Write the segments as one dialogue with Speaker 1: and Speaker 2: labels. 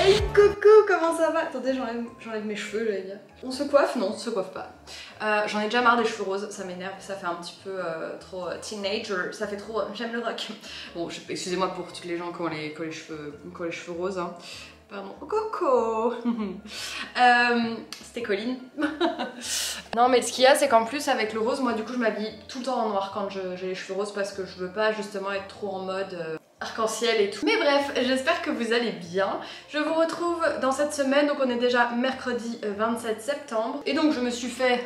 Speaker 1: Hey coucou, comment ça va? Attendez, j'enlève mes cheveux, j'allais dire. On se coiffe? Non, on se coiffe pas. J'en ai déjà marre des cheveux roses, ça m'énerve, ça fait un petit peu trop teenager, ça fait trop... J'aime le rock. Bon, excusez-moi pour toutes les gens qui ont les cheveux roses. Hein. Pardon. Oh, Coco. C'était Colline. Non mais ce qu'il y a c'est qu'en plus avec le rose, moi du coup je m'habille tout le temps en noir quand j'ai les cheveux roses parce que je veux pas justement être trop en mode arc-en-ciel et tout. Mais bref, j'espère que vous allez bien. Je vous retrouve dans cette semaine, donc on est déjà mercredi 27 septembre. Et donc je me suis fait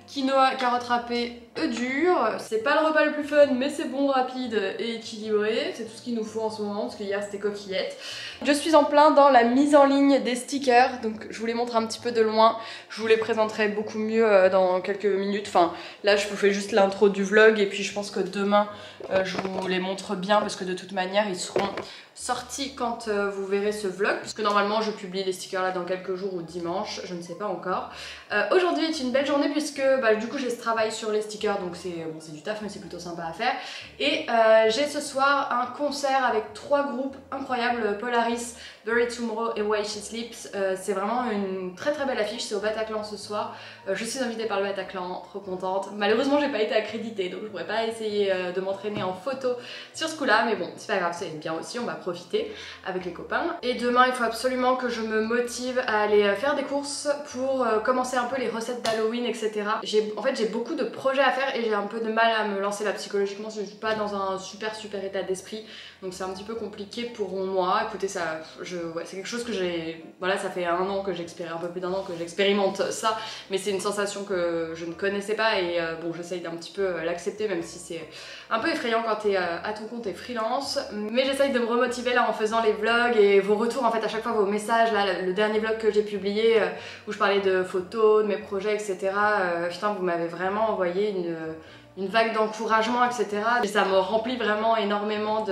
Speaker 1: quinoa, carottes râpées, œufs durs. C'est pas le repas le plus fun, mais c'est bon, rapide et équilibré. C'est tout ce qu'il nous faut en ce moment, parce qu'hier c'était coquillettes. Je suis en plein dans la mise en ligne des stickers, donc je vous les montre un petit peu de loin. Je vous les présenterai beaucoup mieux dans quelques minutes. Enfin, là je vous fais juste l'intro du vlog et puis je pense que demain je vous les montre bien parce que de toute manière ils seront sortis quand vous verrez ce vlog, puisque normalement je publie les stickers là dans quelques jours ou dimanche, je ne sais pas encore. Aujourd'hui est une belle journée puisque du coup j'ai ce travail sur les stickers, donc c'est du taf mais c'est plutôt sympa à faire. Et j'ai ce soir un concert avec 3 groupes incroyables, Polaris, Bury Tomorrow et While She Sleeps. C'est vraiment une très très belle affiche, c'est au Bataclan ce soir. Je suis invitée par le Bataclan, trop contente. Malheureusement j'ai pas été accréditée donc je pourrais pas essayer de m'entraîner en photo sur ce coup là, mais bon c'est pas grave, c'est bien aussi, on va profiter avec les copains. Et demain il faut absolument que je me motive à aller faire des courses pour commencer un peu les recettes d'Halloween, etc. En fait j'ai beaucoup de projets à faire et j'ai un peu de mal à me lancer là psychologiquement, je suis pas dans un super état d'esprit, donc c'est un petit peu compliqué pour moi. Écoutez, ça, c'est quelque chose que j'ai, voilà, ça fait un peu plus d'un an que j'expérimente ça, mais c'est une sensation que je ne connaissais pas et bon j'essaye d'un petit peu l'accepter, même si c'est un peu effrayant quand t'es à ton compte et freelance, mais j'essaye de me remotiver là en faisant les vlogs et vos retours en fait à chaque fois, vos messages là, le dernier vlog que j'ai publié où je parlais de photos, de mes projets, etc. Putain, vous m'avez vraiment envoyé une vague d'encouragement, etc. Et ça me remplit vraiment énormément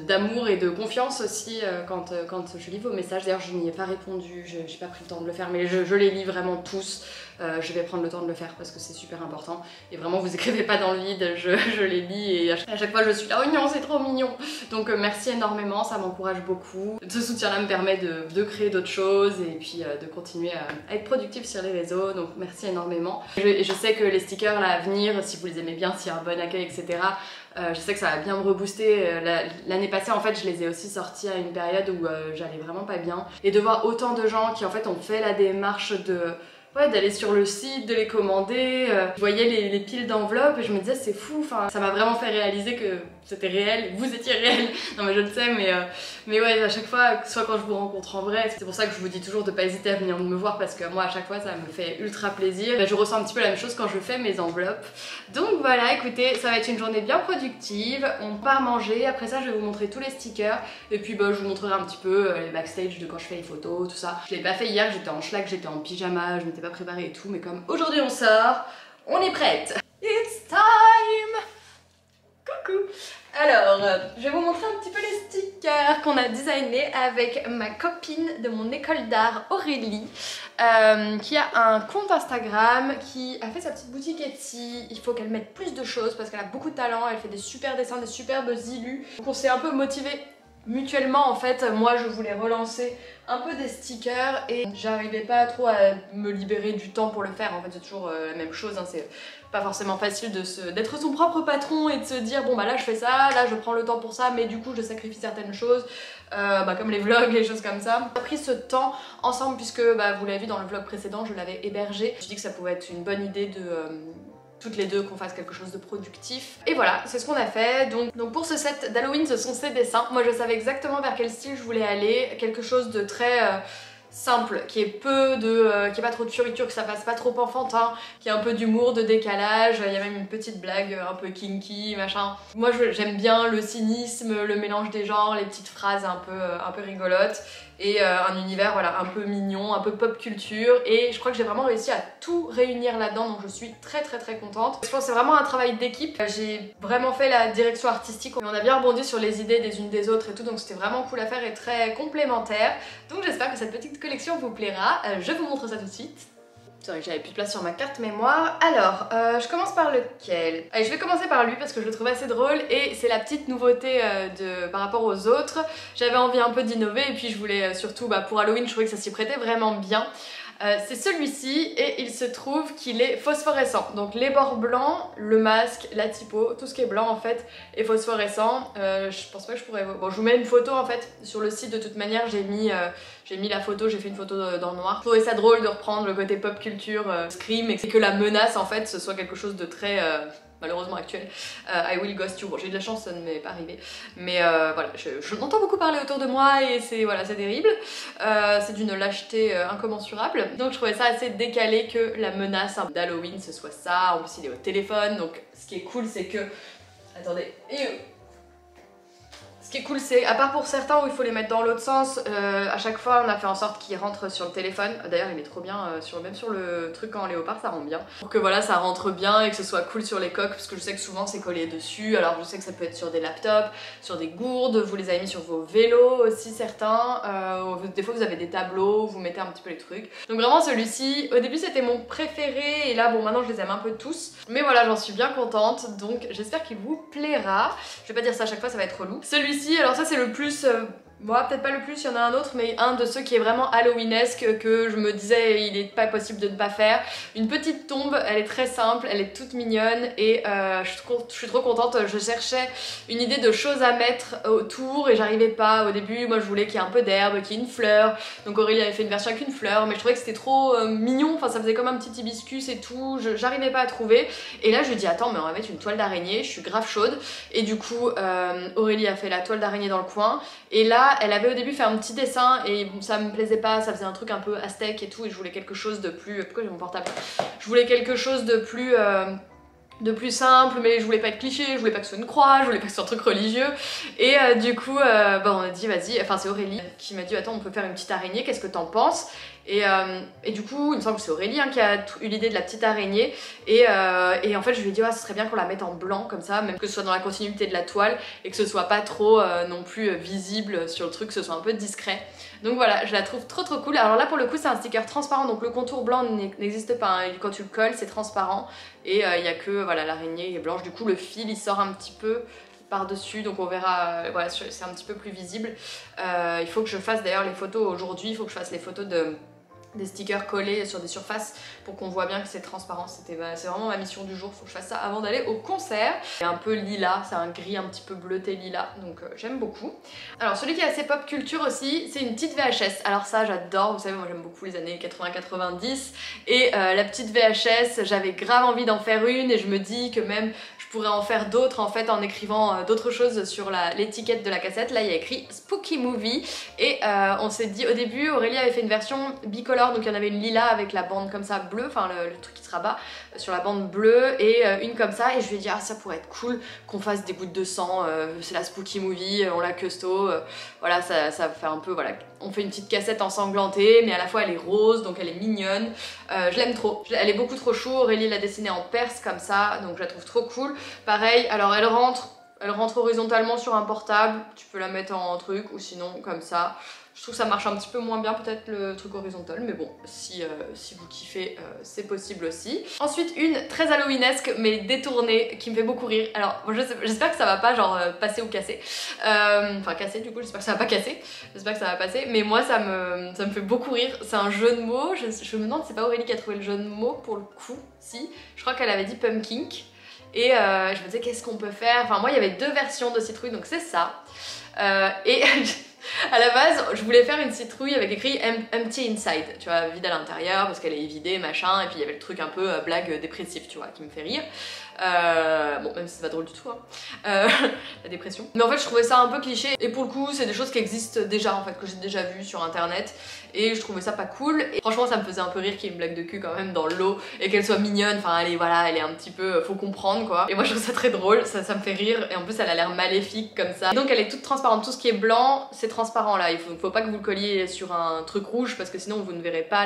Speaker 1: d'amour et de confiance aussi quand je lis vos messages. D'ailleurs je n'y ai pas répondu, j'ai pas pris le temps de le faire, mais je les lis vraiment tous. Je vais prendre le temps de le faire parce que c'est super important. Et vraiment vous écrivez pas dans le vide, je les lis et à chaque fois je suis là, oh non c'est trop mignon. Donc merci énormément, ça m'encourage beaucoup. Ce soutien là me permet de créer d'autres choses et puis de continuer à être productive sur les réseaux, donc merci énormément. Et je sais que les stickers là à venir, si vous les aimez bien, s'il y a un bon accueil, etc. Je sais que ça va bien me rebooster. L'année passée en fait je les ai aussi sortis à une période où j'allais vraiment pas bien. Et de voir autant de gens qui en fait ont fait la démarche d'aller sur le site, de les commander. Je voyais les piles d'enveloppes et je me disais c'est fou, enfin, ça m'a vraiment fait réaliser que c'était réel, vous étiez réel. Non mais je le sais, mais ouais, à chaque fois, soit quand je vous rencontre en vrai, c'est pour ça que je vous dis toujours de pas hésiter à venir me voir parce que moi à chaque fois ça me fait ultra plaisir. Je ressens un petit peu la même chose quand je fais mes enveloppes. Donc voilà, écoutez, ça va être une journée bien productive, on part manger, après ça je vais vous montrer tous les stickers et puis je vous montrerai un petit peu les backstage de quand je fais les photos, tout ça. Je l'ai pas fait hier, j'étais en schlag, j'étais en pyjama, je m'étais pas préparée et tout, mais comme aujourd'hui on sort, on est prête. It's time! Coucou! Alors, je vais vous montrer un petit peu les stickers qu'on a designés avec ma copine de mon école d'art, Aurélie, qui a un compte Instagram, qui a fait sa petite boutique Etsy. Il faut qu'elle mette plus de choses parce qu'elle a beaucoup de talent, elle fait des super dessins, des superbes illus. Donc on s'est un peu motivés mutuellement en fait. Moi je voulais relancer un peu des stickers et j'arrivais pas trop à me libérer du temps pour le faire. En fait c'est toujours la même chose, hein. C'est pas forcément facile d'être son propre patron et de se dire bon bah là je fais ça, là je prends le temps pour ça, mais du coup je sacrifie certaines choses comme les vlogs, les choses comme ça. On a pris ce temps ensemble puisque vous l'avez vu dans le vlog précédent, je l'avais hébergé. Je me suis dit que ça pouvait être une bonne idée de toutes les deux qu'on fasse quelque chose de productif. Et voilà, c'est ce qu'on a fait. Donc pour ce set d'Halloween, ce sont ces dessins. Moi je savais exactement vers quel style je voulais aller, quelque chose de très simple, qui est qui est pas trop de fioriture, que ça fasse pas trop enfantin, qui est un peu d'humour, de décalage. Il y a même une petite blague un peu kinky, machin. Moi j'aime bien le cynisme, le mélange des genres, les petites phrases un peu rigolotes et un univers voilà un peu mignon, un peu pop culture, et je crois que j'ai vraiment réussi à tout réunir là-dedans, donc je suis très contente. Je pense que c'est vraiment un travail d'équipe. J'ai vraiment fait la direction artistique, on a bien rebondi sur les idées des unes des autres et tout, donc c'était vraiment cool à faire et très complémentaire. Donc j'espère que cette petite collection vous plaira. Je vous montre ça tout de suite. C'est vrai que j'avais plus de place sur ma carte mémoire. Alors, je commence par lequel? Allez, je vais commencer par lui parce que je le trouve assez drôle et c'est la petite nouveauté par rapport aux autres. J'avais envie un peu d'innover et puis je voulais surtout, pour Halloween, je trouvais que ça s'y prêtait vraiment bien. C'est celui-ci et il se trouve qu'il est phosphorescent. Donc les bords blancs, le masque, la typo, tout ce qui est blanc en fait est phosphorescent. Je pense pas que je pourrais... Bon, je vous mets une photo en fait sur le site de toute manière. J'ai mis la photo, j'ai fait une photo dans le noir. Je trouvais ça drôle de reprendre le côté pop culture, Scream, et que la menace en fait ce soit quelque chose de très... malheureusement actuel. I will ghost you. Bon, j'ai eu de la chance, ça ne m'est pas arrivé. Mais voilà, je m'entends beaucoup parler autour de moi et c'est voilà, c'est terrible. C'est d'une lâcheté incommensurable. Donc je trouvais ça assez décalé que la menace d'Halloween ce soit ça. En plus il est au téléphone. Donc ce qui est cool c'est que... Attendez. Ce qui est cool c'est, à part pour certains où il faut les mettre dans l'autre sens, à chaque fois on a fait en sorte qu'ils rentrent sur le téléphone. D'ailleurs il est trop bien, même sur le truc en léopard ça rend bien. Pour que voilà ça rentre bien et que ce soit cool sur les coques parce que je sais que souvent c'est collé dessus. Alors je sais que ça peut être sur des laptops, sur des gourdes, vous les avez mis sur vos vélos aussi certains. Des fois vous avez des tableaux, vous mettez un petit peu les trucs. Donc vraiment celui-ci, au début c'était mon préféré et là bon maintenant je les aime un peu tous. Mais voilà j'en suis bien contente donc j'espère qu'il vous plaira. Je vais pas dire ça à chaque fois, ça va être relou. Celui-ci, alors ça c'est le plus... Moi peut-être pas le plus, il y en a un autre, mais un de ceux qui est vraiment halloweenesque que je me disais il est pas possible de ne pas faire. Une petite tombe, elle est très simple, elle est toute mignonne et je suis trop contente. Je cherchais une idée de choses à mettre autour et j'arrivais pas. Au début, moi je voulais qu'il y ait un peu d'herbe, qu'il y ait une fleur. Donc Aurélie avait fait une version avec une fleur, mais je trouvais que c'était trop mignon. Enfin ça faisait comme un petit hibiscus et tout. J'arrivais pas à trouver. Et là je lui dis attends mais on va mettre une toile d'araignée, je suis grave chaude. Et du coup Aurélie a fait la toile d'araignée dans le coin. Et là elle avait au début fait un petit dessin et bon, ça me plaisait pas, ça faisait un truc un peu aztèque et tout et je voulais quelque chose de plus... Pourquoi j'ai mon portable? Je voulais quelque chose de plus simple, mais je voulais pas être cliché, je voulais pas que ce soit une croix, je voulais pas que ce soit un truc religieux. Et du coup, on a dit vas-y, enfin c'est Aurélie qui m'a dit attends on peut faire une petite araignée, qu'est-ce que t'en penses? Et du coup, il me semble que c'est Aurélie qui a eu l'idée de la petite araignée et en fait je lui ai dit ce serait bien qu'on la mette en blanc comme ça, même que ce soit dans la continuité de la toile et que ce soit pas trop non plus visible sur le truc, que ce soit un peu discret. Donc voilà, je la trouve trop cool. Alors là pour le coup c'est un sticker transparent donc le contour blanc n'existe pas, hein. Quand tu le colles c'est transparent et il n'y a que voilà, l'araignée est blanche, du coup le fil il sort un petit peu par-dessus donc on verra, voilà c'est un petit peu plus visible. Il faut que je fasse d'ailleurs les photos aujourd'hui, il faut que je fasse les photos des stickers collés sur des surfaces pour qu'on voit bien que c'est transparent. C'est vraiment ma mission du jour, faut que je fasse ça avant d'aller au concert. C'est un peu lilas, c'est un gris un petit peu bleuté lilas, donc j'aime beaucoup. Alors celui qui est assez pop culture aussi, c'est une petite VHS. Alors ça j'adore, vous savez moi j'aime beaucoup les années 80-90 et la petite VHS, j'avais grave envie d'en faire une et je me dis que même je pourrais en faire d'autres en fait en écrivant d'autres choses sur l'étiquette de la cassette. Là il y a écrit Spooky Movie et on s'est dit au début, Aurélie avait fait une version bicolore, donc il y en avait une lilas avec la bande comme ça bleue, enfin le truc qui se rabat sur la bande bleue et une comme ça et je lui ai dit ça pourrait être cool qu'on fasse des gouttes de sang, c'est la Spooky Movie, on la custo, voilà ça fait un peu, voilà, on fait une petite cassette ensanglantée mais à la fois elle est rose donc elle est mignonne, je l'aime trop, elle est beaucoup trop chou. Aurélie l'a dessinée en perse comme ça donc je la trouve trop cool. Pareil, alors elle rentre horizontalement sur un portable, tu peux la mettre en truc ou sinon comme ça. Je trouve que ça marche un petit peu moins bien peut-être le truc horizontal, mais bon, si vous kiffez, c'est possible aussi. Ensuite, une très halloweenesque mais détournée qui me fait beaucoup rire. Alors, j'espère que ça va pas genre passer ou casser. Enfin, casser du coup, j'espère que ça va pas casser. J'espère que ça va passer, mais moi ça me fait beaucoup rire. C'est un jeu de mots, je me demande si c'est pas Aurélie qui a trouvé le jeu de mots pour le coup. Si, je crois qu'elle avait dit pumpkin. Et je me disais qu'est-ce qu'on peut faire. Enfin moi il y avait deux versions de citrouille donc c'est ça. Et à la base je voulais faire une citrouille avec écrit empty inside, tu vois, vide à l'intérieur parce qu'elle est vidée machin. Et puis il y avait le truc un peu blague dépressif tu vois qui me fait rire. Bon même si c'est pas drôle du tout hein. La dépression. Mais en fait je trouvais ça un peu cliché et pour le coup c'est des choses qui existent déjà en fait, que j'ai déjà vues sur internet et je trouvais ça pas cool et franchement ça me faisait un peu rire qu'il y ait une blague de cul quand même dans l'eau et qu'elle soit mignonne, enfin elle est un petit peu, faut comprendre quoi, et moi je trouve ça très drôle, ça me fait rire et en plus elle a l'air maléfique comme ça et donc elle est toute transparente, tout ce qui est blanc c'est transparent là, il faut pas que vous le colliez sur un truc rouge parce que sinon vous ne verrez pas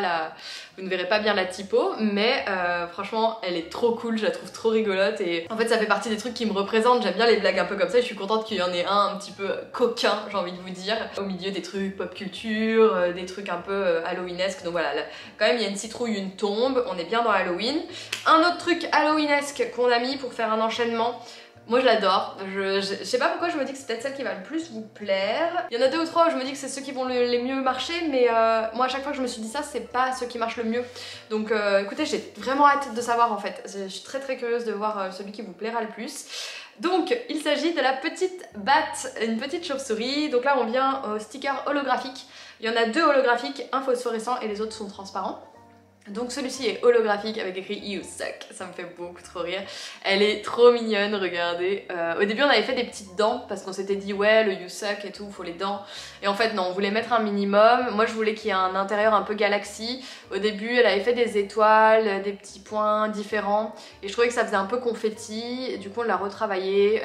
Speaker 1: bien la typo, mais franchement elle est trop cool, je la trouve trop rigolote et en fait ça fait partie des trucs qui me représentent, j'aime bien les blagues un peu comme ça et je suis contente qu'il y en ait un petit peu coquin, j'ai envie de vous dire, au milieu des trucs pop culture, des trucs un peu halloweenesque, donc voilà, là, quand même il y a une citrouille, une tombe, on est bien dans Halloween. Un autre truc halloweenesque qu'on a mis pour faire un enchaînement, moi je l'adore, je sais pas pourquoi je me dis que c'est peut-être celle qui va le plus vous plaire. Il y en a 2 ou 3 où je me dis que c'est ceux qui vont les mieux marcher, mais moi à chaque fois que je me suis dit ça, c'est pas ceux qui marchent le mieux. Donc écoutez, j'ai vraiment hâte de savoir en fait. Je suis très curieuse de voir celui qui vous plaira le plus. Donc il s'agit de la petite batte, une petite chauve-souris. Donc là on vient au sticker holographique. Il y en a 2 holographiques, un phosphorescent et les autres sont transparents. Donc celui-ci est holographique avec écrit You Suck, ça me fait beaucoup trop rire. Elle est trop mignonne, regardez. Au début on avait fait des petites dents parce qu'on s'était dit ouais le You Suck et tout, faut les dents. Et en fait non, on voulait mettre un minimum. Moi je voulais qu'il y ait un intérieur un peu galaxie. Au début elle avait fait des étoiles, des petits points différents. Et je trouvais que ça faisait un peu confetti. Et du coup on l'a retravaillé,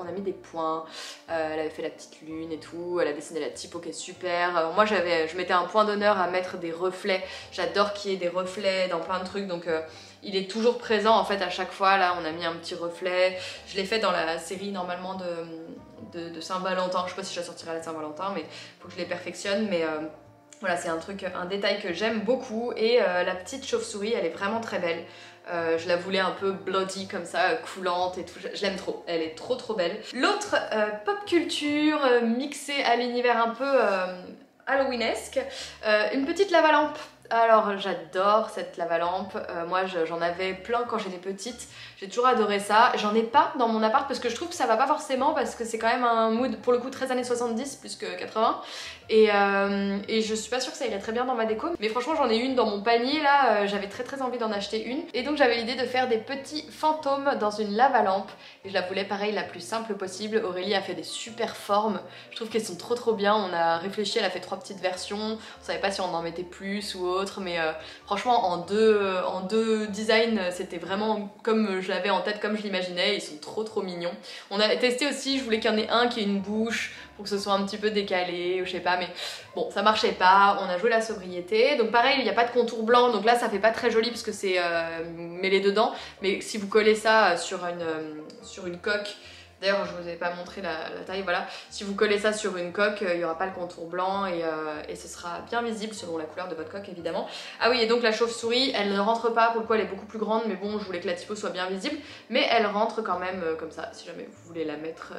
Speaker 1: on a mis des points. Elle avait fait la petite lune et tout. Elle a dessiné la typo qui est super. Moi je mettais un point d'honneur à mettre des reflets. J'adore qu'il y ait des reflets dans plein de trucs, donc il est toujours présent en fait à chaque fois. Là on a mis un petit reflet, je l'ai fait dans la série normalement de Saint-Valentin, je sais pas si je la sortirai à la Saint-Valentin mais faut que je les perfectionne, mais voilà c'est un détail que j'aime beaucoup. Et la petite chauve-souris elle est vraiment très belle. Je la voulais un peu bloody comme ça, coulante et tout, je l'aime trop, elle est trop belle. L'autre pop culture mixée à l'univers un peu halloweenesque, une petite lava-lampe. Alors j'adore cette lava-lampe, moi j'en avais plein quand j'étais petite, j'ai toujours adoré ça. J'en ai pas dans mon appart parce que je trouve que ça va pas forcément, parce que c'est quand même un mood pour le coup très années 70 plus que 80 et je suis pas sûre que ça irait très bien dans ma déco, mais franchement j'en ai une dans mon panier là, j'avais très envie d'en acheter une et donc j'avais l'idée de faire des petits fantômes dans une lava-lampe et je la voulais pareil la plus simple possible. Aurélie a fait des super formes, je trouve qu'elles sont trop bien, on a réfléchi, elle a fait 3 petites versions, on savait pas si on en mettait plus ou autre, mais franchement en deux designs c'était vraiment comme je l'avais en tête, comme je l'imaginais. Ils sont trop mignons. On a testé aussi, je voulais qu'il y en ait un qui ait une bouche pour que ce soit un petit peu décalé ou je sais pas, mais bon ça marchait pas, on a joué la sobriété. Donc pareil il n'y a pas de contour blanc, donc là ça fait pas très joli parce que c'est mêlé dedans, mais si vous collez ça sur une coque, d'ailleurs je vous ai pas montré la taille, voilà, si vous collez ça sur une coque, il n'y aura pas le contour blanc et ce sera bien visible selon la couleur de votre coque évidemment. Ah oui, et donc la chauve-souris elle ne rentre pas, pour le coup elle est beaucoup plus grande, mais bon je voulais que la typo soit bien visible, mais elle rentre quand même comme ça si jamais vous voulez la mettre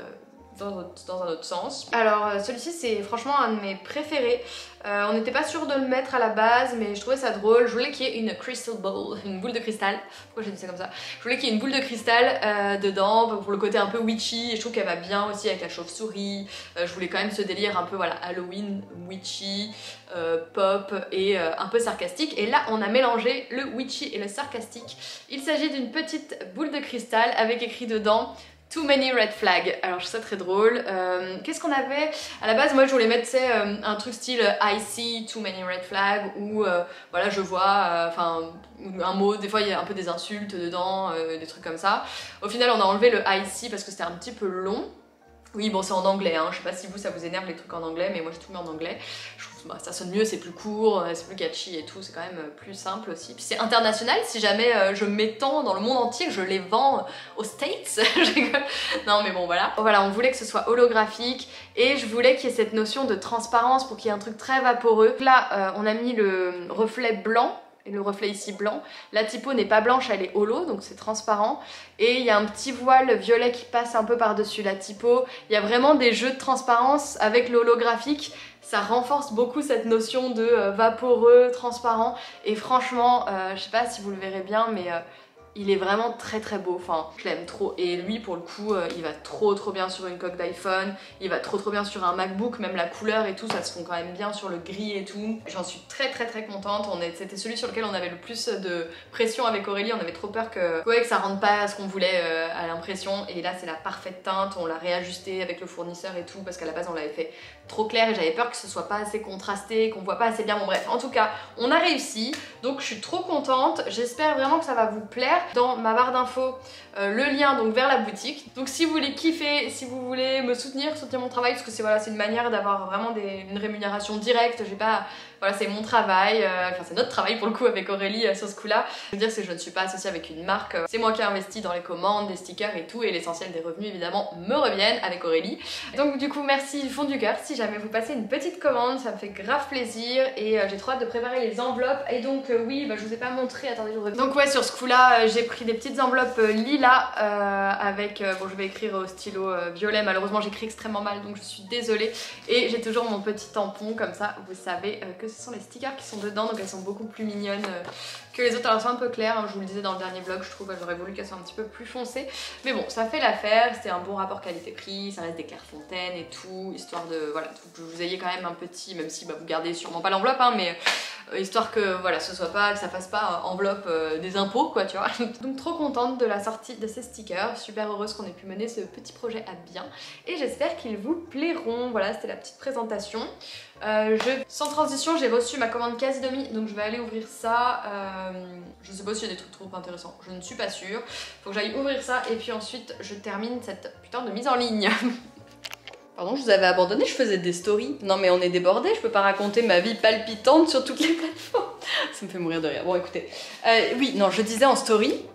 Speaker 1: dans un autre sens. Alors celui-ci c'est franchement un de mes préférés. On n'était pas sûr de le mettre à la base, mais je trouvais ça drôle. Je voulais qu'il y ait une crystal ball, une boule de cristal. Pourquoi j'ai dit ça comme ça? Je voulais qu'il y ait une boule de cristal dedans pour le côté un peu witchy, et je trouve qu'elle va bien aussi avec la chauve-souris. Je voulais quand même ce délire un peu voilà Halloween, witchy, pop et un peu sarcastique. Et là on a mélangé le witchy et le sarcastique. Il s'agit d'une petite boule de cristal avec écrit dedans Too many red flags. Alors je trouve ça très drôle. Qu'est-ce qu'on avait à la base? Moi je voulais mettre un truc style I see too many red flags, ou voilà je vois, enfin un mot, des fois il y a un peu des insultes dedans, des trucs comme ça. Au final on a enlevé le I see parce que c'était un petit peu long. Oui bon c'est en anglais, hein. Je sais pas si vous ça vous énerve les trucs en anglais, mais moi j'ai tout mis en anglais. Je trouve bah, ça sonne mieux, c'est plus court, c'est plus catchy et tout, c'est quand même plus simple aussi. Puis c'est international, si jamais je m'étends dans le monde entier, je les vends aux States. Je rigole. Non mais bon voilà. Voilà, on voulait que ce soit holographique et je voulais qu'il y ait cette notion de transparence pour qu'il y ait un truc très vaporeux. Là on a mis le reflet blanc. Et le reflet ici blanc, la typo n'est pas blanche, elle est holo, donc c'est transparent. Et il y a un petit voile violet qui passe un peu par-dessus la typo. Il y a vraiment des jeux de transparence avec le holographique. Ça renforce beaucoup cette notion de vaporeux, transparent. Et franchement, je sais pas si vous le verrez bien, mais il est vraiment très beau, enfin je l'aime trop. Et lui pour le coup il va trop bien sur une coque d'iPhone, il va trop bien sur un MacBook, même la couleur et tout ça se fond quand même bien sur le gris et tout. J'en suis très contente. C'était celui sur lequel on avait le plus de pression avec Aurélie, on avait trop peur que ça rentre pas à ce qu'on voulait à l'impression, et là c'est la parfaite teinte. On l'a réajusté avec le fournisseur et tout parce qu'à la base on l'avait fait trop clair et j'avais peur que ce soit pas assez contrasté, qu'on voit pas assez bien. Bon bref, en tout cas on a réussi, donc je suis trop contente. J'espère vraiment que ça va vous plaire. dans ma barre d'infos le lien donc vers la boutique. Donc si vous voulez kiffer, si vous voulez me soutenir mon travail, parce que c'est voilà, c'est une manière d'avoir vraiment une rémunération directe, j'ai pas... Voilà, c'est mon travail, enfin c'est notre travail pour le coup avec Aurélie sur ce coup-là. Je veux dire que je ne suis pas associée avec une marque, c'est moi qui ai investi dans les commandes, des stickers et tout, et l'essentiel des revenus évidemment me reviennent avec Aurélie. Donc du coup merci du fond du cœur, si jamais vous passez une petite commande, ça me fait grave plaisir, et j'ai trop hâte de préparer les enveloppes. Et donc oui, bah, je vous ai pas montré, attendez je vous reviens. Donc ouais, sur ce coup-là, j'ai pris des petites enveloppes lilas avec, bon je vais écrire au stylo violet, malheureusement j'écris extrêmement mal donc je suis désolée, et j'ai toujours mon petit tampon, comme ça vous savez que ce sont les stickers qui sont dedans, donc elles sont beaucoup plus mignonnes que les autres. Alors elles sont un peu claires, hein, je vous le disais dans le dernier vlog, je trouve que j'aurais voulu qu'elles soient un petit peu plus foncées, mais bon ça fait l'affaire, c'était un bon rapport qualité-prix, ça reste des Clairefontaine et tout, histoire de voilà, que vous ayez quand même un petit, même si bah, vous gardez sûrement pas l'enveloppe, hein, mais histoire que voilà, ce soit pas, que ça fasse pas enveloppe des impôts quoi, tu vois. Donc trop contente de la sortie de ces stickers, super heureuse qu'on ait pu mener ce petit projet à bien, et j'espère qu'ils vous plairont. Voilà, c'était la petite présentation. Sans transition, j'ai reçu ma commande quasi demi, donc je vais aller ouvrir ça. Je sais pas s'il y a des trucs trop intéressants, je ne suis pas sûre. Faut que j'aille ouvrir ça et puis ensuite je termine cette putain de mise en ligne. Pardon, je vous avais abandonné, je faisais des stories. Non mais on est débordés, je peux pas raconter ma vie palpitante sur toutes les plateformes. Ça me fait mourir de rire. Bon écoutez, oui, non, je disais en story,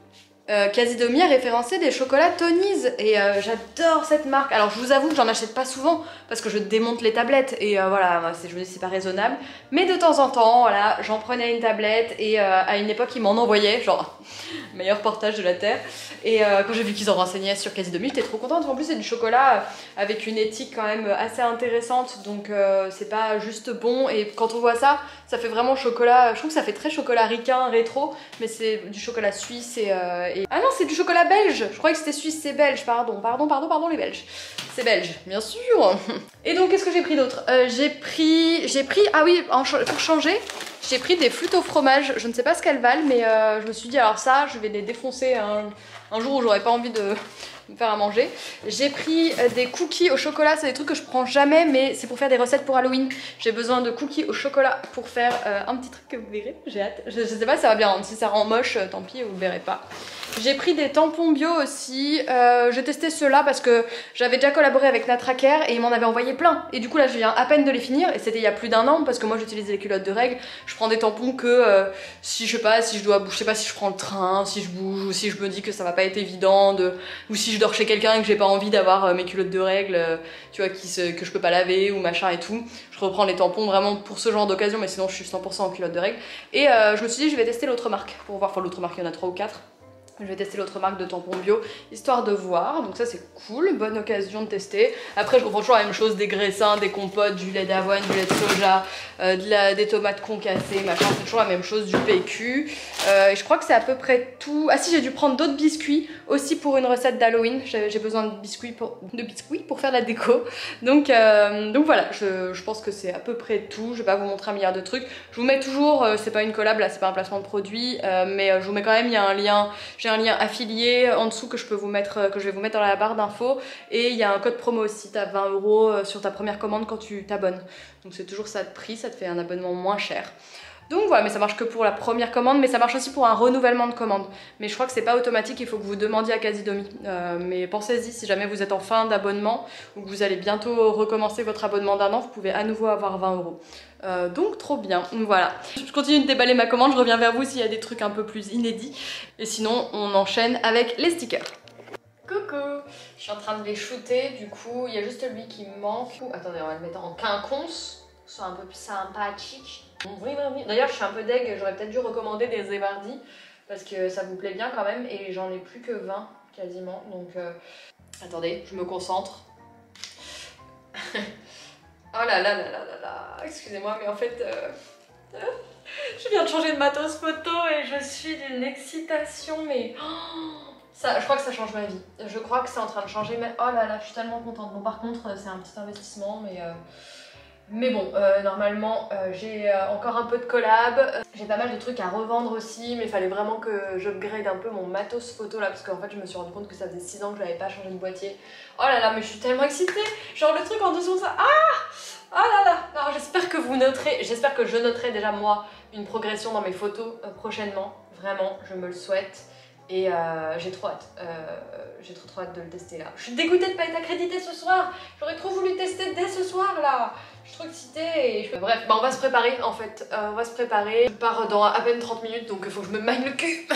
Speaker 1: Casidomi a référencé des chocolats Tony's et j'adore cette marque. Alors je vous avoue que j'en achète pas souvent parce que je démonte les tablettes et voilà, je me dis c'est pas raisonnable, mais de temps en temps voilà, j'en prenais une tablette et à une époque ils m'en envoyaient, genre meilleur portage de la terre, et quand j'ai vu qu'ils en renseignaient sur Casidomi, j'étais trop contente. En plus c'est du chocolat avec une éthique quand même assez intéressante, donc c'est pas juste bon, et quand on voit ça, ça fait vraiment chocolat, je trouve que ça fait très chocolat ricain, rétro, mais c'est du chocolat suisse et ah non, c'est du chocolat belge. Je croyais que c'était suisse, c'est belge. Pardon les Belges. C'est belge, bien sûr. Et donc, qu'est-ce que j'ai pris d'autre? J'ai pris, ah oui, pour changer, j'ai pris des flûtes au fromage. Je ne sais pas ce qu'elles valent, mais je me suis dit, alors ça, je vais les défoncer un jour où j'aurais pas envie de me faire à manger. J'ai pris des cookies au chocolat, c'est des trucs que je prends jamais, mais c'est pour faire des recettes pour Halloween. J'ai besoin de cookies au chocolat pour faire un petit truc que vous verrez, j'ai hâte. Je sais pas si ça va bien rendre, si ça rend moche, tant pis, vous le verrez pas. J'ai pris des tampons bio aussi, j'ai testé ceux-là parce que j'avais déjà collaboré avec Natracare et ils m'en avaient envoyé plein. Et du coup là je viens à peine de les finir, et c'était il y a plus d'un an, parce que moi j'utilise les culottes de règles. Je prends des tampons que si je sais pas, si je dois, je sais pas si je prends le train, si je bouge, ou si je me dis que ça va pas être évident, ou si je dors chez quelqu'un et que j'ai pas envie d'avoir mes culottes de règles, tu vois, que je peux pas laver ou machin et tout. Je reprends les tampons vraiment pour ce genre d'occasion, mais sinon je suis 100% en culotte de règles. Et je me suis dit je vais tester l'autre marque pour voir, enfin l'autre marque il y en a 3 ou 4. Je vais tester l'autre marque de tampons bio, histoire de voir, donc ça c'est cool, bonne occasion de tester. Après je reprends toujours la même chose, des graissins, des compotes, du lait d'avoine, du lait de soja, des tomates concassées, machin, c'est toujours la même chose, du PQ. Et je crois que c'est à peu près tout. Ah si, j'ai dû prendre d'autres biscuits, aussi pour une recette d'Halloween, j'ai besoin de biscuits pour faire la déco. Donc voilà, je pense que c'est à peu près tout, je vais pas vous montrer un milliard de trucs. Je vous mets toujours, c'est pas une collab là, c'est pas un placement de produit, mais je vous mets quand même, il y a un lien. J'ai un lien affilié en dessous que je vais vous mettre dans la barre d'infos, et il y a un code promo aussi, t'as 20 € sur ta première commande quand tu t'abonnes. Donc c'est toujours ça de prix, ça te fait un abonnement moins cher. Donc voilà, mais ça marche que pour la première commande, mais ça marche aussi pour un renouvellement de commande. Mais je crois que c'est pas automatique, il faut que vous demandiez à Casidomi. Mais pensez-y, si jamais vous êtes en fin d'abonnement ou que vous allez bientôt recommencer votre abonnement d'1 an, vous pouvez à nouveau avoir 20 €. Donc trop bien, voilà. Je continue de déballer ma commande, je reviens vers vous s'il y a des trucs un peu plus inédits. Et sinon, on enchaîne avec les stickers. Coucou! Je suis en train de les shooter, du coup, il y a juste lui qui me manque. Attendez, on va le mettre en quinconce, soit un peu plus sympathique. D'ailleurs, je suis un peu deg, j'aurais peut-être dû recommander des Zevardi parce que ça vous plaît bien quand même, et j'en ai plus que 20 quasiment. Donc, attendez, je me concentre. Oh là là là là là là, excusez-moi, mais en fait, je viens de changer de matos photo et je suis d'une excitation, mais ça, je crois que ça change ma vie. Je crois que c'est en train de changer, mais oh là là, je suis tellement contente. Bon, par contre, c'est un petit investissement, mais bon, normalement, j'ai encore un peu de collab. J'ai pas mal de trucs à revendre aussi, mais il fallait vraiment que j'upgrade un peu mon matos photo là, parce qu'en fait, je me suis rendu compte que ça faisait 6 ans que je n'avais pas changé de boîtier. Oh là là, mais je suis tellement excitée! Genre le truc en dessous, ça... Ah là là! Alors j'espère que vous noterez, j'espère que je noterai déjà moi une progression dans mes photos prochainement. Vraiment, je me le souhaite. Et j'ai trop hâte. J'ai trop hâte de le tester là. Je suis dégoûtée de pas être accréditée ce soir. J'aurais trop voulu tester dès ce soir là. Je suis trop excitée et bref, bah on va se préparer en fait. On va se préparer. Je pars dans à peine 30 minutes donc il faut que je me magne le cul.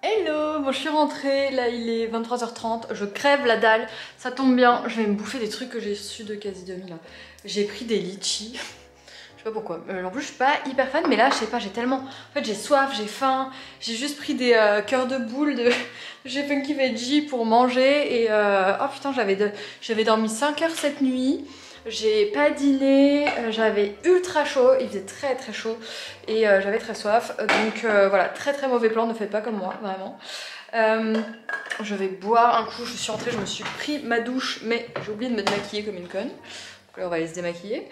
Speaker 1: Hello, bon je suis rentrée, là il est 23h30, je crève la dalle, ça tombe bien, je vais me bouffer des trucs que j'ai reçus de quasi demi là. J'ai pris des litchis, je sais pas pourquoi, en plus je suis pas hyper fan mais là je sais pas, j'ai tellement, en fait j'ai soif, j'ai faim, j'ai juste pris des cœurs de boule de chez Funky Veggie pour manger et oh putain j'avais dormi 5 heures cette nuit. J'ai pas dîné, j'avais ultra chaud, il faisait très chaud et j'avais très soif. Donc voilà, très mauvais plan, ne faites pas comme moi, vraiment. Je vais boire un coup, je suis rentrée, je me suis pris ma douche, mais j'ai oublié de me démaquiller comme une conne. Donc là on va aller se démaquiller.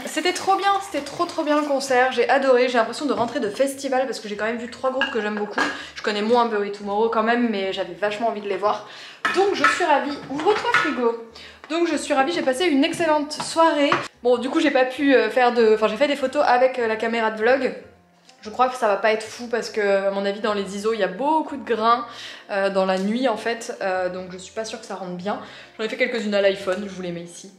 Speaker 1: C'était trop bien, c'était trop bien le concert, j'ai adoré, j'ai l'impression de rentrer de festival parce que j'ai quand même vu 3 groupes que j'aime beaucoup. Je connais moins Bury Tomorrow quand même, mais j'avais vachement envie de les voir. Donc je suis ravie, ouvre-toi frigo. Donc je suis ravie, j'ai passé une excellente soirée. Bon du coup j'ai pas pu faire de... Enfin j'ai fait des photos avec la caméra de vlog. Je crois que ça va pas être fou parce que à mon avis dans les ISO il y a beaucoup de grains dans la nuit en fait. Donc je suis pas sûre que ça rentre bien. J'en ai fait quelques-unes à l'iPhone, je vous les mets ici.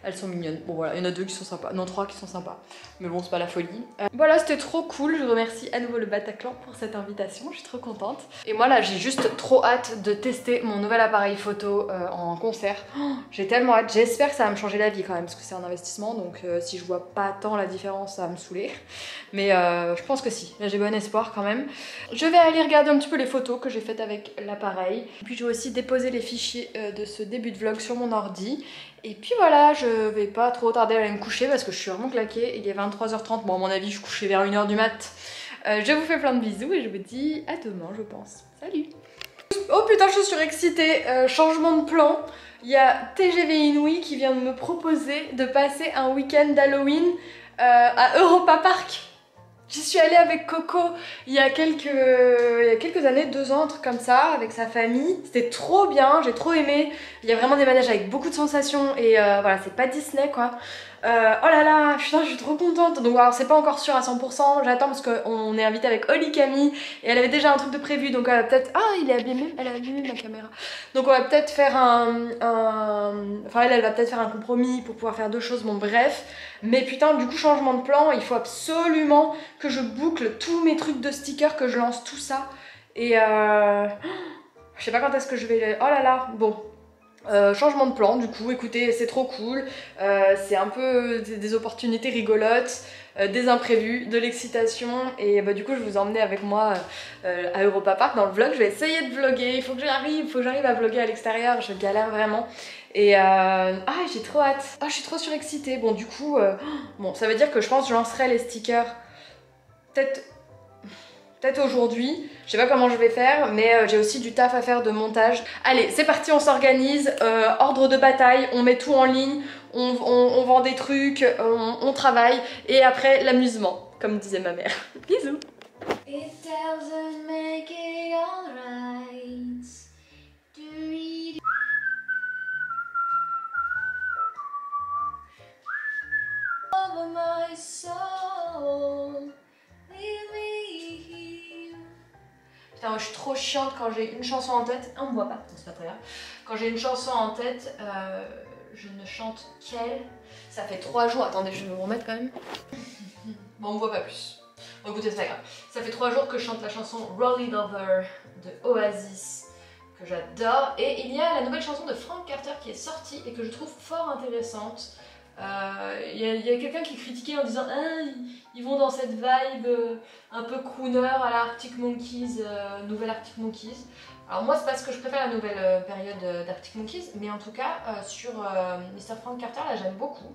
Speaker 1: Elles sont mignonnes. Bon voilà, il y en a 2 qui sont sympas. Non, 3 qui sont sympas. Mais bon, c'est pas la folie. Voilà, c'était trop cool. Je remercie à nouveau le Bataclan pour cette invitation. Je suis trop contente. Et moi là, j'ai juste trop hâte de tester mon nouvel appareil photo en concert. Oh, j'ai tellement hâte. J'espère que ça va me changer la vie quand même parce que c'est un investissement. Donc si je vois pas tant la différence, ça va me saouler. Mais je pense que si. Là, j'ai bon espoir quand même. Je vais aller regarder un petit peu les photos que j'ai faites avec l'appareil. Puis je vais aussi déposer les fichiers de ce début de vlog sur mon ordi. Et puis voilà, je vais pas trop tarder à aller me coucher parce que je suis vraiment claquée. Il est 23h30, bon à mon avis je suis couchée vers 1h du mat. Je vous fais plein de bisous et je vous dis à demain je pense. Salut. Oh putain je suis surexcitée, changement de plan. Il y a TGV Inouï qui vient de me proposer de passer un week-end d'Halloween à Europa Park. J'y suis allée avec Coco il y a quelques années, 2 ans, un truc comme ça, avec sa famille. C'était trop bien, j'ai trop aimé. Il y a vraiment des manèges avec beaucoup de sensations et voilà, c'est pas Disney quoi. Oh là là, putain, je suis trop contente. Donc alors c'est pas encore sûr à 100%, j'attends parce qu'on est invité avec Oli Camille et elle avait déjà un truc de prévu donc elle va peut-être... Ah, il est abîmé, elle a abîmé ma caméra. Donc on va peut-être faire Enfin elle va peut-être faire un compromis pour pouvoir faire 2 choses, bon bref. Mais putain, du coup changement de plan, il faut absolument que je boucle tous mes trucs de stickers, que je lance tout ça. Et je sais pas quand est-ce que je vais... Oh là là, bon. Changement de plan du coup, écoutez c'est trop cool, c'est un peu des opportunités rigolotes, des imprévus, de l'excitation et bah, du coup je vous emmenais avec moi à Europa Park dans le vlog. Je vais essayer de vlogger, il faut que j'arrive à vlogger à l'extérieur, je galère vraiment et ah j'ai trop hâte, ah je suis trop surexcitée. Bon du coup, bon ça veut dire que je pense que je lancerai les stickers peut-être aujourd'hui, je sais pas comment je vais faire, mais j'ai aussi du taf à faire de montage. Allez, c'est parti, on s'organise, ordre de bataille, on met tout en ligne, on vend des trucs, on travaille, et après l'amusement, comme disait ma mère. Bisous. It doesn't make it alright. Over my soul. Putain, moi je suis trop chiante quand j'ai une chanson en tête. Ah, on me voit pas, c'est pas très grave. Quand j'ai une chanson en tête, je ne chante qu'elle. Ça fait 3 jours. Attendez, je vais me remettre quand même. Bon, on me voit pas plus. Bon, écoutez, c'est pas grave. Ça fait 3 jours que je chante la chanson Roll It Over de Oasis, que j'adore. Et il y a la nouvelle chanson de Frank Carter qui est sortie et que je trouve fort intéressante. Il y a quelqu'un qui critiquait en disant ah, ils vont dans cette vibe un peu crooner à la Arctic Monkeys, nouvelle Arctic Monkeys. Alors moi c'est parce que je préfère la nouvelle période d'Arctic Monkeys, mais en tout cas sur Mr. Frank Carter là j'aime beaucoup.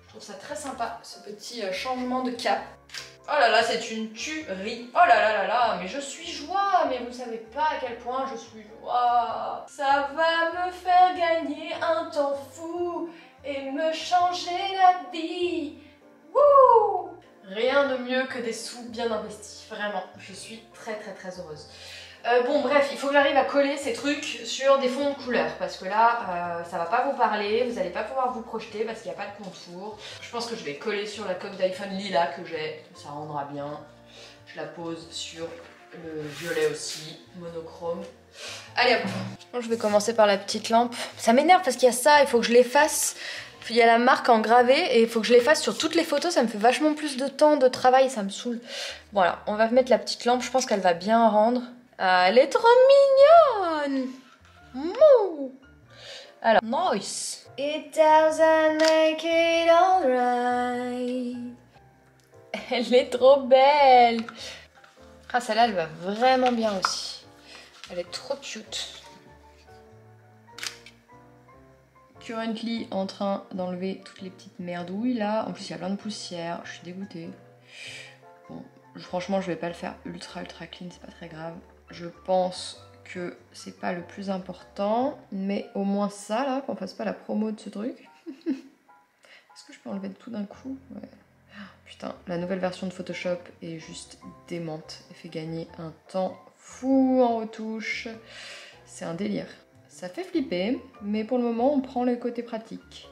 Speaker 1: Je trouve ça très sympa ce petit changement de cap. Oh là là c'est une tuerie. Oh là là là là, mais je suis joie, mais vous savez pas à quel point je suis joie. Ça va me faire gagner un temps fou et me changer la vie. Wouh! Rien de mieux que des sous bien investis, vraiment. Je suis très heureuse. Bon bref, il faut que j'arrive à coller ces trucs sur des fonds de couleur parce que là ça va pas vous parler, vous allez pas pouvoir vous projeter parce qu'il n'y a pas de contour. Je pense que je vais coller sur la coque d'iPhone Lila que j'ai, ça rendra bien. Je la pose sur le violet aussi, monochrome. Allez hop. Je vais commencer par la petite lampe. Ça m'énerve parce qu'il y a ça, il faut que je l'efface. Il y a la marque en gravé et il faut que je l'efface sur toutes les photos, ça me fait vachement plus de temps de travail, ça me saoule. Voilà, on va mettre la petite lampe, je pense qu'elle va bien rendre. Ah, elle est trop mignonne. Mouh. Alors, nice. It doesn't make it alright. Elle est trop belle. Ah, celle-là, elle va vraiment bien aussi. Elle est trop cute. Currently en train d'enlever toutes les petites merdouilles là. En plus, il y a plein de poussière. Je suis dégoûtée. Bon, franchement, je vais pas le faire ultra clean, c'est pas très grave. Je pense que c'est pas le plus important, mais au moins ça là, qu'on fasse pas la promo de ce truc. Est-ce que je peux enlever tout d'un coup? Ouais. Putain, la nouvelle version de Photoshop est juste démente. Elle fait gagner un temps fou en retouche. C'est un délire. Ça fait flipper, mais pour le moment, on prend le côté pratique.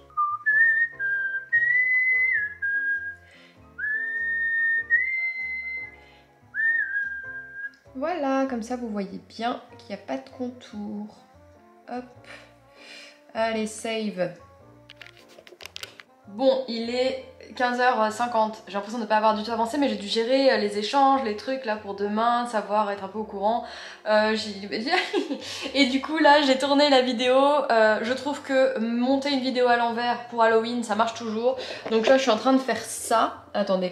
Speaker 1: Voilà, comme ça vous voyez bien qu'il n'y a pas de contour. Hop. Allez, save. Bon, il est 15h50. J'ai l'impression de ne pas avoir du tout avancé, mais j'ai dû gérer les échanges, les trucs là pour demain, savoir être un peu au courant. Et du coup là, j'ai tourné la vidéo. Je trouve que monter une vidéo à l'envers pour Halloween, ça marche toujours. Donc là, je suis en train de faire ça. Attendez.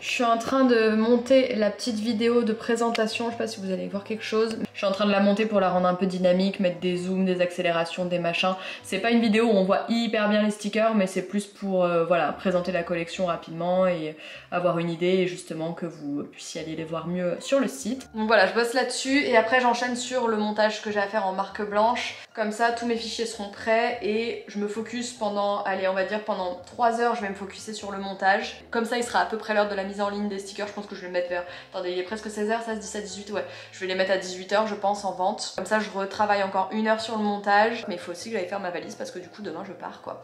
Speaker 1: Je suis en train de monter la petite vidéo de présentation, je sais pas si vous allez voir quelque chose. Je suis en train de la monter pour la rendre un peu dynamique, mettre des zooms, des accélérations, des machins. C'est pas une vidéo où on voit hyper bien les stickers, mais c'est plus pour voilà, présenter la collection rapidement et avoir une idée et justement que vous puissiez aller les voir mieux sur le site. Donc voilà, je bosse là-dessus et après j'enchaîne sur le montage que j'ai à faire en marque blanche. Comme ça, tous mes fichiers seront prêts et je me focus pendant, allez on va dire pendant 3 heures, je vais me focuser sur le montage. Comme ça, il sera à peu près l'heure de la mise en ligne des stickers. Je pense que je vais le mettre vers... Attendez, il est presque 16h, ça se dit à 18h, ouais. Je vais les mettre à 18h je pense en vente. Comme ça je retravaille encore 1 heure sur le montage. Mais il faut aussi que j'aille faire ma valise parce que du coup demain je pars quoi.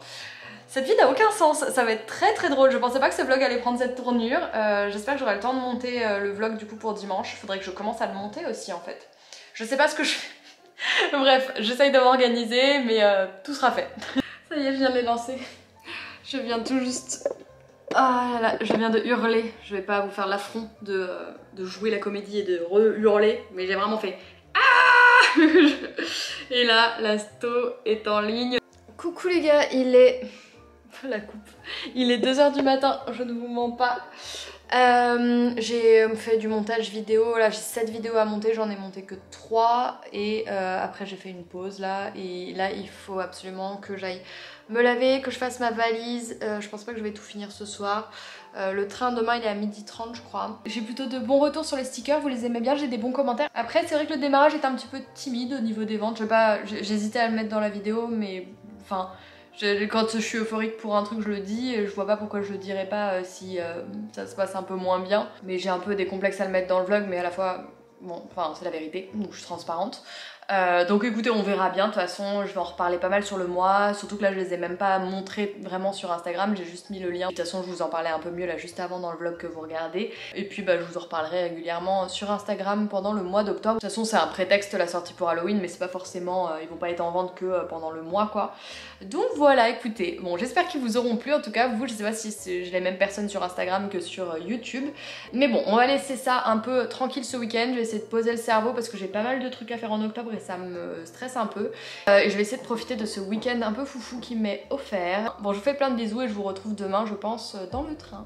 Speaker 1: Cette vie n'a aucun sens, ça va être très drôle. Je pensais pas que ce vlog allait prendre cette tournure. J'espère que j'aurai le temps de monter le vlog du coup pour dimanche. Il faudrait que je commence à le monter aussi en fait. Je sais pas ce que je fais. Bref, j'essaye de m'organiser mais tout sera fait. Ça y est, je viens de les lancer. Je viens tout juste... Ah là là, je viens de hurler. Je vais pas vous faire l'affront de jouer la comédie et de re-hurler, mais j'ai vraiment fait ah. Et là, la sto est en ligne. Coucou les gars, il est... La coupe. Il est 2 h du matin, je ne vous mens pas. J'ai fait du montage vidéo, là j'ai 7 vidéos à monter, j'en ai monté que 3 et après j'ai fait une pause là et là il faut absolument que j'aille me laver, que je fasse ma valise. Je pense pas que je vais tout finir ce soir. Le train demain il est à 12h30 je crois. J'ai plutôt de bons retours sur les stickers, vous les aimez bien, j'ai des bons commentaires. Après c'est vrai que le démarrage est un petit peu timide au niveau des ventes, j'hésitais à le mettre dans la vidéo mais enfin... Quand je suis euphorique pour un truc je le dis, je vois pas pourquoi je le dirais pas si ça se passe un peu moins bien. Mais j'ai un peu des complexes à le mettre dans le vlog mais à la fois, bon, enfin c'est la vérité, donc je suis transparente. Donc écoutez, on verra bien, de toute façon je vais en reparler pas mal sur le mois, surtout que là je les ai même pas montrés vraiment sur Instagram, j'ai juste mis le lien. De toute façon je vous en parlais un peu mieux là juste avant dans le vlog que vous regardez. Et puis bah je vous en reparlerai régulièrement sur Instagram pendant le mois d'octobre. De toute façon c'est un prétexte la sortie pour Halloween mais c'est pas forcément, ils vont pas être en vente que pendant le mois quoi. Donc voilà, écoutez, bon j'espère qu'ils vous auront plu en tout cas, vous je sais pas si j'ai les mêmes personnes sur Instagram que sur YouTube. Mais bon, on va laisser ça un peu tranquille ce week-end, je vais essayer de poser le cerveau parce que j'ai pas mal de trucs à faire en octobre et ça me stresse un peu. Et je vais essayer de profiter de ce week-end un peu foufou qui m'est offert. Bon, je vous fais plein de bisous et je vous retrouve demain, je pense, dans le train.